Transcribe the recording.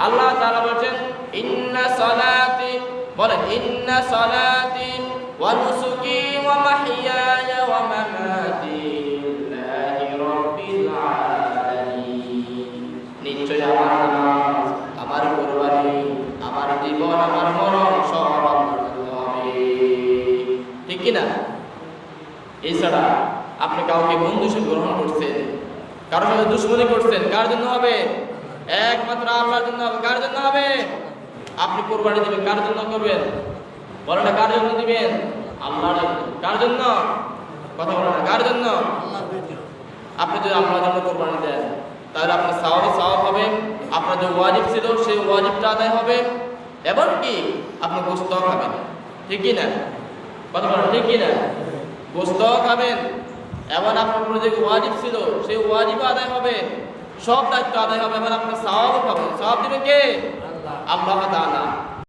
আল্লাহ তাআলা বলেন ইন্না সালাতি, বলেন ইন্না সালাতি ওয়া নুসুকি ওয়া মাহইয়ায়া ওয়া মামাতি লিল্লাহি রাব্বিল আলামিন। নিশ্চয় আমার নামাজ, আমার কুরবানি, আমার জীবন, আমার মরণ সব আল্লাহর জন্য হবে। ঠিক কি না? এছাড়া আপনি কাউকে বন্ধু হিসেবে গ্রহণ করছেন, কারোর সাথে দুশ্মনী করছেন, কার জন্য হবে? একমাত্র আল্লাহর জন্য হবে। কার জন্য হবে? আপনি কুরবানি দিবেন, কার জন্য করবেন? বলেন না, কার জন্য দিবেন? আল্লাহর জন্য। কার জন্য? কথা বলেন না, কার জন্য? আপনি যদি আল্লাহর জন্য কুরবানি দেন তাহলে আপনার সওয়াব হবে, আপনার যে ওয়াজিব ছিল সেই ওয়াজিবটা আদায় হবে, এবং কি আপনি গোশত খাবেন। ঠিক কি না? কথা বলেন, ঠিক কি না? গোশত খাবেন এবং আপনার উপরে যে ওয়াজিব ছিল সেই ওয়াজিব আদায় হবে, সব দায়িত্ব আদায় হবে, এবং আপনার সওয়াবও পাবেন। সওয়াব দিবেন কে? আল্লাহ তাআলা।